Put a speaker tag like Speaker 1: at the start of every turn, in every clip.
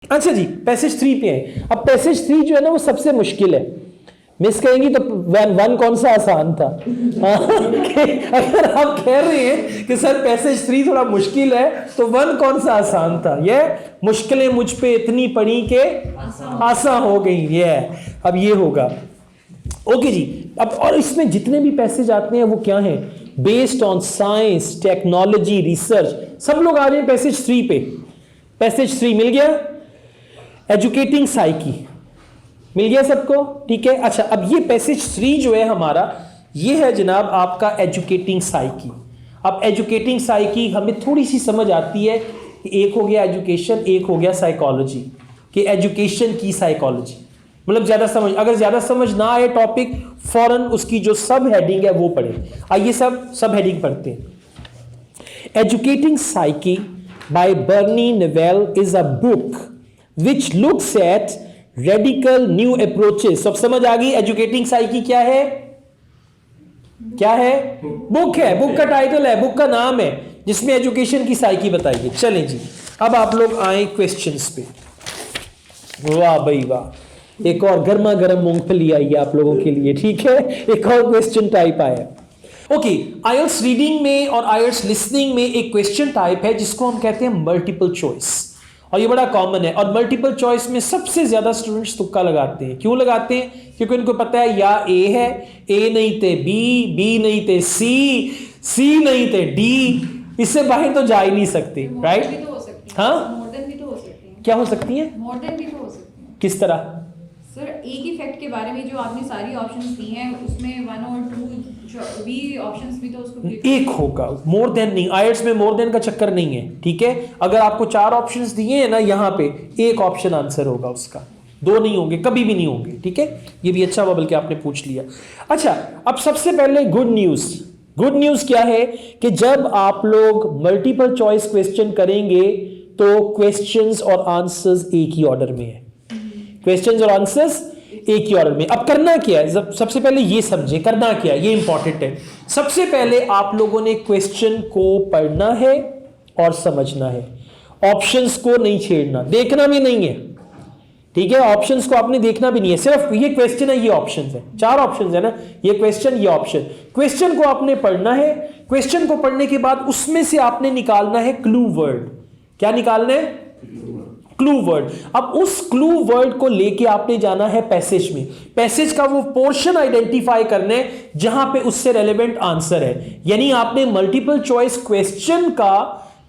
Speaker 1: अच्छा जी, पैसेज 3 पे है। अब पैसेज 3 जो है ना वो सबसे मुश्किल है। मिस कहेंगी तो वन कौन सा आसान था? अगर आप कह रहे हैं कि सर पैसेज 3 थोड़ा मुश्किल है तो वन कौन सा आसान था? ये मुश्किलें मुझ पे इतनी पड़ी के आसान हो गई। ये अब ये होगा। ओके जी, अब और इसमें जितने भी पैसेज आते हैं वो क्या हैं? Based on science, technology, research. सब लोग आ रहे हैं पैसेज 3 पे। पैसेज 3 मिल गया। एजुकेटिंग साइकी मिल गया सबको, ठीक है। अच्छा, अब ये पैसेज 3 जो है हमारा, ये है जनाब आपका एजुकेटिंग साइकी। अब एजुकेटिंग साइकी हमें थोड़ी सी समझ आती है कि एक हो गया एजुकेशन, एक हो गया साइकोलॉजी, कि एजुकेशन की साइकोलॉजी। मतलब ज्यादा समझ, अगर ज्यादा समझ ना आए टॉपिक, फौरन उसकी जो सब हेडिंग है वो पढ़े। आइए सब हेडिंग पढ़ते हैं। Educating psyche by Bernie Newell is a book which looks at radical new approaches। सब समझ आ गई एजुकेटिंग साइकी क्या है? क्या है? बुक है, बुक का टाइटल है, बुक का नाम है, जिसमें एजुकेशन की साइकी बताइए। चलें जी, अब आप लोग आए क्वेश्चंस पे। वाह भाई वाह, एक और गर्मा गर्म मूंगफली आई है आप लोगों के लिए, ठीक है। एक और क्वेश्चन टाइप आया। ओके, आईएलटीएस रीडिंग में और आईएलटीएस लिसनिंग में एक क्वेश्चन टाइप है जिसको हम कहते हैं मल्टीपल चॉइस, और ये बड़ा कॉमन है। और मल्टीपल चॉइस में सबसे ज्यादा स्टूडेंट्स तुक्का लगाते हैं। क्यों लगाते हैं? क्योंकि उनको पता है या ए है, ए नहीं थे बी, बी नहीं थे सी, सी नहीं थे डी, इससे बाहर तो जा ही नहीं सकते, राइट? हाँ,
Speaker 2: मॉडर्न भी तो हो सकती है।
Speaker 1: क्या हो सकती है?
Speaker 2: मॉडर्न भी तो हो सकती है।
Speaker 1: किस तरह?
Speaker 2: सर, एक ही फैक्ट के बारे में जो आपने सारी ऑप्शंस दी हैं उसमें 1 और 2 भी ऑप्शंस भी तो उसको
Speaker 1: एक होगा, मोर देन नहीं। आईएलटीएस में मोर देन का चक्कर नहीं है, ठीक है। अगर आपको 4 ऑप्शंस दिए हैं ना, यहां पे एक ऑप्शन आंसर होगा उसका, 2 नहीं होंगे, कभी भी नहीं होंगे, ठीक है। ये भी अच्छा हुआ बल्कि आपने पूछ लिया। अच्छा, अब सबसे पहले गुड न्यूज। गुड न्यूज क्या है कि जब आप लोग मल्टीपल चॉइस क्वेश्चन करेंगे तो क्वेश्चंस और आंसर्स एक ही ऑर्डर में है। क्वेश्चंस और आंसर्स एक ही ऑर्डर में। अब करना क्या है, सबसे पहले ये समझे करना क्या है, ये इंपॉर्टेंट है। सबसे पहले आप लोगों ने क्वेश्चन को पढ़ना है और समझना है। ऑप्शंस को नहीं छेड़ना, देखना भी नहीं है, ठीक है। ऑप्शंस को आपने देखना भी नहीं है, सिर्फ ये क्वेश्चन है, ये ऑप्शंस है, 4 ऑप्शंस है ना, ये क्वेश्चन, ये ऑप्शन। क्वेश्चन को आपने पढ़ना है। क्वेश्चन को पढ़ने के बाद उसमें से आपने निकालना है क्लू वर्ड। क्या निकालना है? Clue word. अब उस क्लू वर्ड को लेके आपने जाना है पैसेज में। पैसेज का वो पोर्शन आइडेंटिफाई करना है जहां पे उससे रेलेवेंट आंसर है। यानी आपने मल्टीपल चॉइस क्वेश्चन का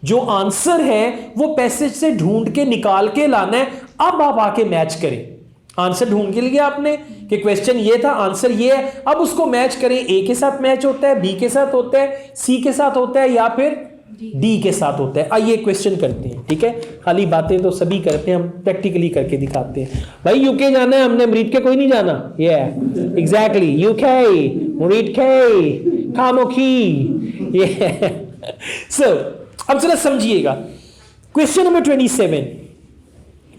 Speaker 1: जो आंसर है वो पैसेज से ढूंढ के निकाल के लाना है। अब आप आके मैच करें। आंसर ढूंढ के लिए आपने कि क्वेश्चन ये था, आंसर ये है, अब उसको मैच करें। ए के साथ मैच होता है, बी के साथ होता है, सी के साथ होता है, या फिर डी के साथ होता है। आइए क्वेश्चन करते हैं, ठीक है। खाली बातें तो सभी करते हैं, हम प्रैक्टिकली करके दिखाते हैं। भाई यूके जाना है हमने, मुरीद के कोई नहीं जाना। ये एग्जैक्टली यूके, मुरीद के खामोखी। ये सो अब जरा समझिएगा। Question number 27,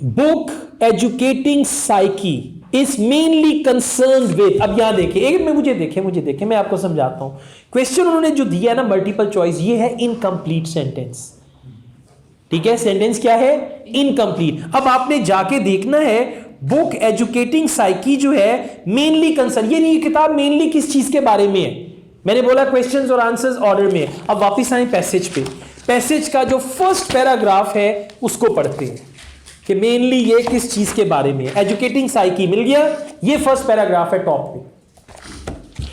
Speaker 1: book educating psyche is mainly concern with. अब यहां देखिए, एक में मुझे देखे मैं आपको समझाता हूं। क्वेश्चन उन्होंने जो दिया है ना मल्टीपल चॉइस, ये है इनकम्प्लीट सेंटेंस, ठीक है। सेंटेंस क्या है? इनकम्प्लीट। अब आपने जाके देखना है बुक एजुकेटिंग साइकी जो है मेनली कंसर्न, ये नहीं किताब मेनली किस चीज के बारे में है। मैंने बोला क्वेश्चंस और आंसर्स ऑर्डर में। अब वापस आए पैसेज पे। पैसेज का जो फर्स्ट पैराग्राफ है उसको पढ़ते हैं कि मेनली ये किस चीज के बारे में है। एजुकेटिंग साइकी मिल गया, ये फर्स्ट पैराग्राफ है टॉप पे।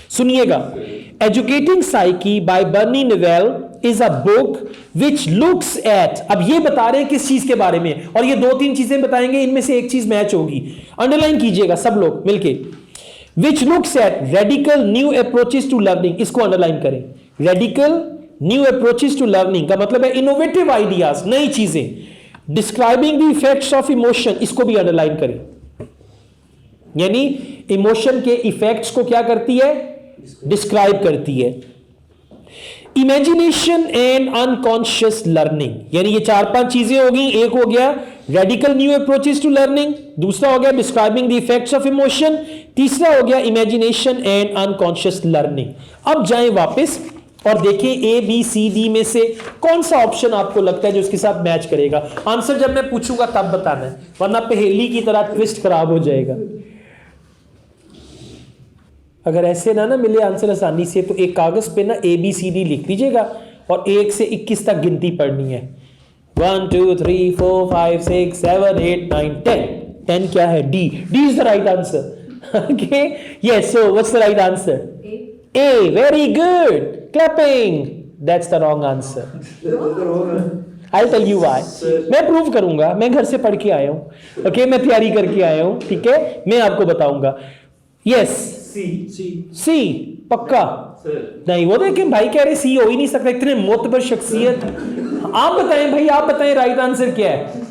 Speaker 1: सुनिएगा, educating psyche by Bernie Newell is a book which looks at. अब ये बता रहे हैं किस चीज के बारे में, और ये 2-3 चीजें बताएंगे, इनमें से एक चीज मैच होगी। अंडरलाइन कीजिएगा सब लोग मिलके। Which looks at radical new approaches to learning, इसको अंडरलाइन करें। Radical new approaches to learning का मतलब है इनोवेटिव आइडियाज, नई चीजें। Describing the effects of emotion, इसको भी अंडरलाइन करें। यानी इमोशन के इफेक्ट्स को क्या करती है? डिस्क्राइब करती है। इमेजिनेशन एंड अनकॉन्शियस लर्निंग, यानी ये 4-5 चीजें होगी। एक हो गया radical new approaches to learning, दूसरा हो गया describing the effects of emotion, तीसरा हो गया इमेजिनेशन एंड अनकॉन्शियस लर्निंग। अब जाएं वापस और देखें ए बी सी डी में से कौन सा ऑप्शन आपको लगता है जो उसके साथ मैच करेगा। आंसर जब मैं पूछूंगा तब बताना है, वरना पहेली की तरह ट्विस्ट खराब हो जाएगा। अगर ऐसे ना मिले आंसर आसानी से, तो एक कागज पे ना ए बी सी डी लिख लीजिएगा और 1 से 21 तक गिनती पढ़नी है। 1 2 3 4 5 6 7 8 9 10। 10 क्या है? D. D is the right answer. Okay, yes, so what's the right answer? A. Very good. Clapping. That's the wrong answer. I'll tell you why. मैं प्रूव करूंगा, मैं घर से पढ़ के आया हूं। ओके, मैं तैयारी करके आया हूं, ठीक है, मैं आपको बताऊंगा। यस, सी पक्का नहीं, वो देखें भाई कह रहे सी हो ही नहीं सकता, इतने मोतबर शख्सियत। आप बताएं भाई, आप बताएं राइट आंसर क्या है?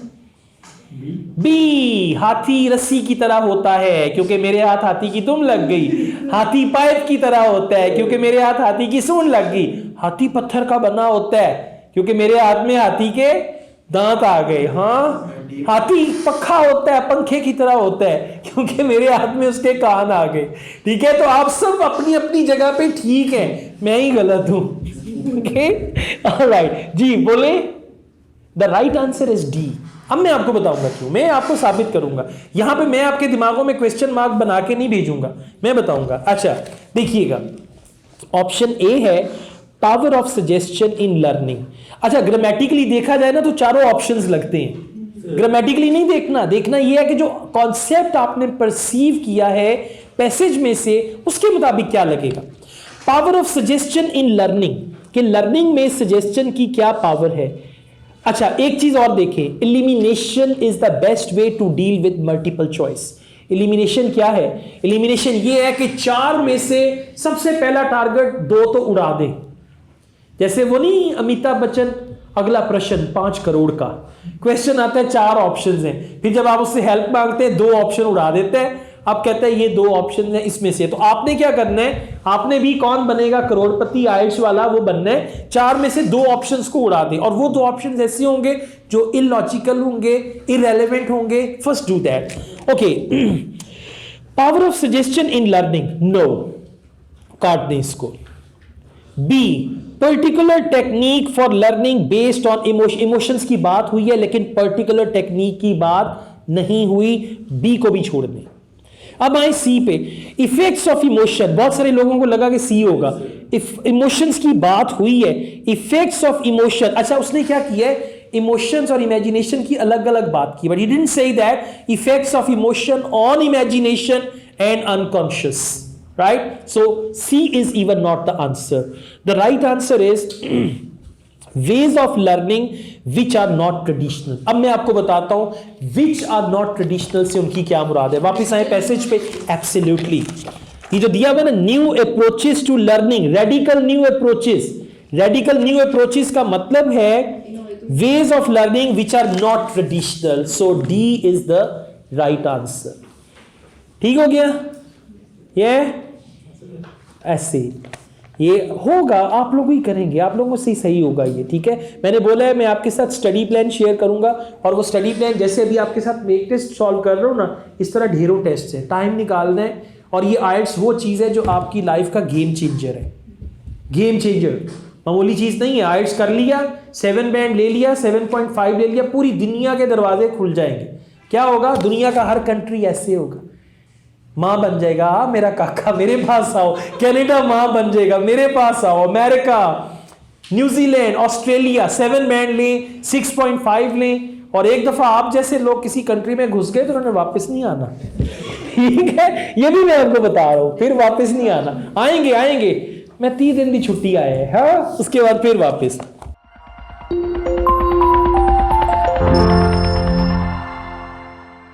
Speaker 1: बी, हाथी रस्सी की तरह होता है क्योंकि मेरे हाथ हाथी की दुम लग गई। हाथी पाइप की तरह होता है क्योंकि मेरे हाथ हाथी की सूंड लग गई। हाथी पत्थर का बना होता है क्योंकि मेरे हाथ में हाथी के दांत आ गए। हाँ, हाथी पक्का होता है, पंखे की तरह होता है क्योंकि मेरे हाथ में उसके कान आ गए। ठीक है, तो आप सब अपनी अपनी जगह पे ठीक है, मैं ही गलत हूं। ओके, ऑलराइट जी, बोले the right answer is D. अब मैं आपको बताऊंगा क्यों, मैं आपको साबित करूंगा। यहां पे मैं आपके दिमागों में क्वेश्चन मार्क बना के नहीं भेजूंगा, मैं बताऊंगा। अच्छा देखिएगा, ऑप्शन ए है power of suggestion in learning. अच्छा, ग्रामेटिकली देखा जाए ना तो चारों ऑप्शंस लगते हैं। ग्रामेटिकली नहीं देखना, देखना यह है कि जो कॉन्सेप्ट आपने परसीव किया है पैसेज में से, उसके मुताबिक क्या लगेगा। Power of suggestion in learning, कि लर्निंग में सजेशन की क्या पावर है। अच्छा, एक चीज और देखें, elimination is the best way to deal with multiple choice. Elimination क्या है? एलिमिनेशन ये है कि 4 में से सबसे पहला टारगेट 2 तो उड़ा दे। जैसे वो नहीं, अमिताभ बच्चन, अगला प्रश्न 5 करोड़ का क्वेश्चन आता है, 4 ऑप्शंस हैं, फिर जब आप उससे हेल्प मांगते हैं 2 ऑप्शन उड़ा देते हैं। आप कहते हैं ये 2 ऑप्शन है इसमें से, तो आपने क्या करना है, आपने भी कौन बनेगा करोड़पति आइल्स वाला, वो बनना है 4 में से 2 ऑप्शंस को उड़ा दे। और वो 2 ऑप्शंस ऐसे होंगे जो इलॉजिकल होंगे, इररेलेवेंट होंगे। First do that. Okay, power of suggestion in learning, no, काट दें इसको। B, particular technique for learning based on emotion. Emotions की बात हुई है लेकिन पर्टिकुलर टेक्निक की बात नहीं हुई, बी को भी छोड़ दें। अब आए सी पे, इफेक्ट्स ऑफ इमोशन। बहुत सारे लोगों को लगा कि सी होगा, इमोशंस की बात हुई है, इफेक्ट्स ऑफ इमोशन। अच्छा, उसने क्या किया है, इमोशंस और इमेजिनेशन की अलग अलग बात की, but he didn't say that effects of emotion on imagination and unconscious, right? So C is even not the answer. The right answer is ways of learning which are not traditional. अब मैं आपको बताता हूं विच are not traditional से उनकी क्या मुराद है। वापिस आए पैसेज पे। एब्सोल्युटली, ये जो दिया हुआ ना, new approaches to learning, radical new approaches. Radical new approaches का मतलब है ways of learning which are not traditional. So D is the right answer. ठीक हो गया? ये ऐसे ये होगा, आप लोग ही करेंगे, आप लोगों से सही होगा ये। ठीक है, मैंने बोला है मैं आपके साथ स्टडी प्लान शेयर करूंगा, और वो स्टडी प्लान जैसे अभी आपके साथ मेक टेस्ट सॉल्व कर रहा हूं ना, इस तरह ढेरों टेस्ट है, टाइम निकालना है। और ये आइल्स वो चीज़ है जो आपकी लाइफ का गेम चेंजर है। गेम चेंजर मामूली चीज़ नहीं है। आइल्स कर लिया, 7 बैंड ले लिया, 7.5 ले लिया, पूरी दुनिया के दरवाजे खुल जाएंगे। क्या होगा, दुनिया का हर कंट्री ऐसे होगा, मां बन जाएगा मेरा काका, मेरे पास आओ। कनाडा मां बन जाएगा, मेरे पास आओ। अमेरिका, न्यूजीलैंड, ऑस्ट्रेलिया 7 बैंड लें, 6.5 लें। और एक दफा आप जैसे लोग किसी कंट्री में घुस गए तो उन्होंने वापस नहीं आना। ठीक है, ये भी मैं आपको बता रहा हूं, फिर वापस नहीं आना। आएंगे, मैं 30 दिन की छुट्टी आए हैं, हाँ, उसके बाद फिर वापस।